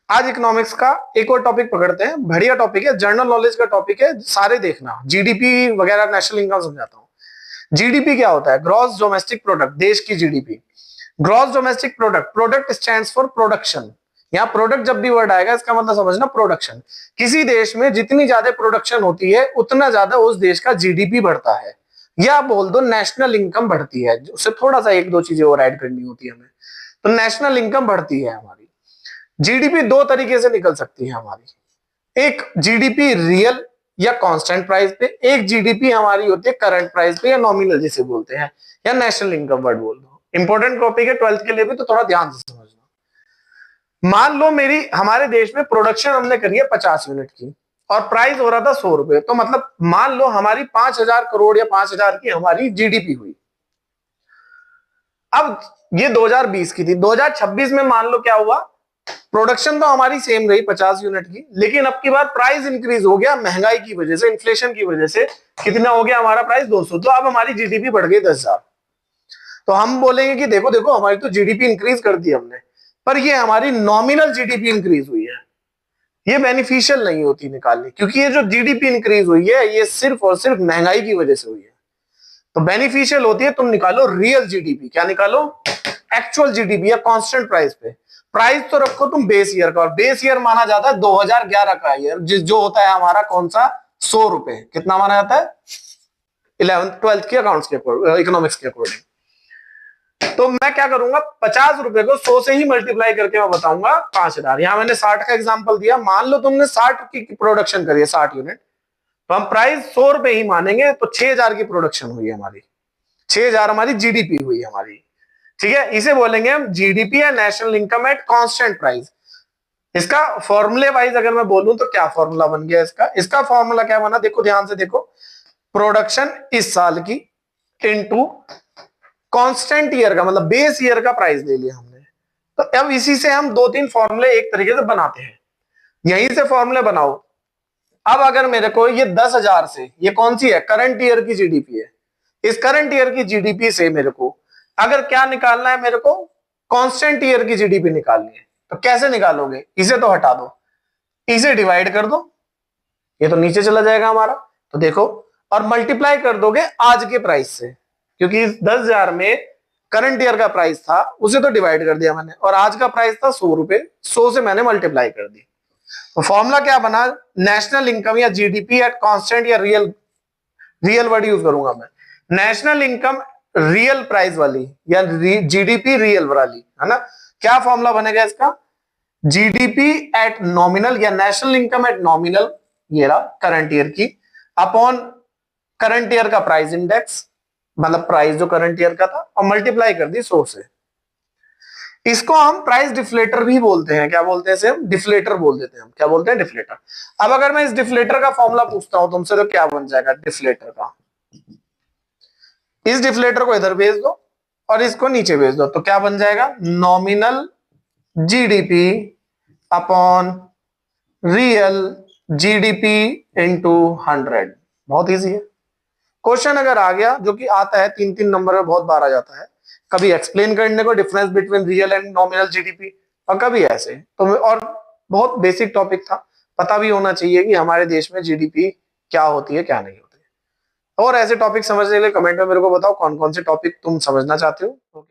आज इकोनॉमिक्स का एक और टॉपिक पकड़ते हैं, बढ़िया टॉपिक है, जनरल नॉलेज का टॉपिक है, सारे देखना। जीडीपी वगैरह, नेशनल इनकम समझाता हूँ। जीडीपी क्या होता है? ग्रॉस डोमेस्टिक प्रोडक्ट, देश की GDP. Gross domestic product, product stands for production. यहाँ प्रोडक्ट जब भी वर्ड आएगा इसका मतलब समझना प्रोडक्शन। किसी देश में जितनी ज्यादा प्रोडक्शन होती है उतना ज्यादा उस देश का जीडीपी बढ़ता है, या बोल दो नेशनल इनकम बढ़ती है। उससे थोड़ा सा एक दो चीजें और ऐड करनी होती है हमें, तो नेशनल इनकम बढ़ती है हमारी। जीडीपी दो तरीके से निकल सकती है हमारी, एक जीडीपी रियल या कांस्टेंट प्राइस पे, एक जीडीपी हमारी होती है करंट प्राइस पे या नॉमिनल जिसे बोलते हैं, या नेशनल इनकम वर्ड बोल दो। इंपॉर्टेंट टॉपिक है 12th के लिए भी, तो थोड़ा ध्यान से समझना। मान लो मेरी हमारे देश में प्रोडक्शन हमने करी है 50 यूनिट की और प्राइस हो रहा था 100 रुपए, तो मतलब मान लो हमारी 5,000 करोड़ या 5,000 की हमारी जीडीपी हुई। अब ये 2020 की थी, 2026 में मान लो क्या हुआ, प्रोडक्शन तो हमारी सेम रही 50 यूनिट की, लेकिन अब की बार प्राइस इंक्रीज हो गया महंगाई की वजह से, इन्फ्लेशन की वजह से। कितना हो गया हमारा प्राइस? 200। तो अब हमारी जीडीपी बढ़ गई 10,000। तो हम बोलेंगे कि देखो देखो हमारी तो जीडीपी इंक्रीज कर दी हमने, पर ये हमारी नॉमिनल जीडीपी इंक्रीज हुई है। ये बेनिफिशियल नहीं होती निकालनी, क्योंकि ये जो जीडीपी इंक्रीज हुई है ये सिर्फ और सिर्फ महंगाई की वजह से हुई है। तो बेनिफिशियल होती है तुम निकालो रियल जीडीपी। क्या निकालो? एक्चुअल जीडीपी या कांस्टेंट प्राइस पे। प्राइस तो रखो तुम बेस ईयर का, और बेस ईयर माना जाता है 2011 का ईयर, जो होता है हमारा कौन सा? 100 रुपए। कितना माना जाता है? 11th 12th के अकाउंट्स के इकोनॉमिक्स के अकॉर्डिंग। तो मैं क्या करूंगा, 50 रुपए को 100 से ही मल्टीप्लाई करके मैं बताऊंगा 5,000। यहां मैंने 60 का एग्जांपल दिया। मान लो तुमने 60 की प्रोडक्शन करी है, 60 यूनिट, तो हम प्राइस 100 रुपए ही मानेंगे, तो 6,000 की प्रोडक्शन हुई है हमारी, 6,000 हमारी जीडीपी हुई है हमारी। ठीक है, इसे बोलेंगे हम जीडीपी या national income at constant price. इसका फॉर्मूले वाइज अगर मैं बोलूं तो क्या फॉर्मूला बन गया इसका? इसका फॉर्मूला क्या बना? देखो ध्यान से देखो, प्रोडक्शन इस साल की इनटू कांस्टेंट ईयर का, मतलब बेस ईयर का प्राइस ले लिया हमने। तो अब इसी से हम दो तीन फॉर्मूले एक तरीके से बनाते हैं, यहीं से फॉर्मूले बनाओ। अब अगर मेरे को ये 10,000 से, ये कौन सी है? करंट ईयर की जीडीपी है। इस करंट ईयर की जीडीपी से मेरे को अगर क्या निकालना है, मेरे को कांस्टेंट ईयर की जीडीपी निकालनी है। तो कैसे निकालोगे? इसे तो हटा दो, इसे डिवाइड कर दो, ये तो नीचे चला जाएगा हमारा। तो देखो, और मल्टीप्लाई कर दोगे आज के प्राइस से, क्योंकि इस 10,000 में करंट ईयर का प्राइस था, उसे तो डिवाइड कर दिया मैंने, और आज का प्राइस था 100 रुपए, 100 से मैंने मल्टीप्लाई कर दी। तो फॉर्मूला क्या बना? नेशनल इनकम या जीडीपी एट कांस्टेंट या रियल, रियल वर्ड यूज करूंगा मैं, नेशनल इनकम रियल प्राइस वाली या जीडीपी रियल वाली, है ना। क्या फॉर्मूला बनेगा इसका? जीडीपी एट नॉमिनल या नेशनल इनकम एट नॉमिनल, ये रहा करंट ईयर की, अपॉन करंट ईयर का प्राइस इंडेक्स, मतलब प्राइस जो करंट ईयर का था, और मल्टीप्लाई कर दी 100 से। इसको हम प्राइस डिफ्लेटर भी बोलते हैं। क्या बोलते हैं इसे? हम डिफ्लेटर बोल देते हैं। हम क्या बोलते हैं? डिफ्लेटर। अब अगर मैं इस डिफ्लेटर का फॉर्मूला पूछता हूं तुमसे, तो क्या बन जाएगा डिफ्लेटर का? इस डिफ्लेटर को इधर भेज दो और इसको नीचे भेज दो, तो क्या बन जाएगा? Nominal GDP upon real GDP into 100। बहुत इजी है। क्वेश्चन अगर आ गया, जो कि आता है 3-3 नंबर में, बहुत बार आ जाता है, कभी एक्सप्लेन करने को difference between real and nominal GDP, और कभी ऐसे तो, और बहुत बेसिक टॉपिक था, पता भी होना चाहिए कि हमारे देश में जीडीपी क्या होती है क्या नहीं होती है। और ऐसे टॉपिक समझने के लिए कमेंट में मेरे को बताओ कौन कौन से टॉपिक तुम समझना चाहते हो।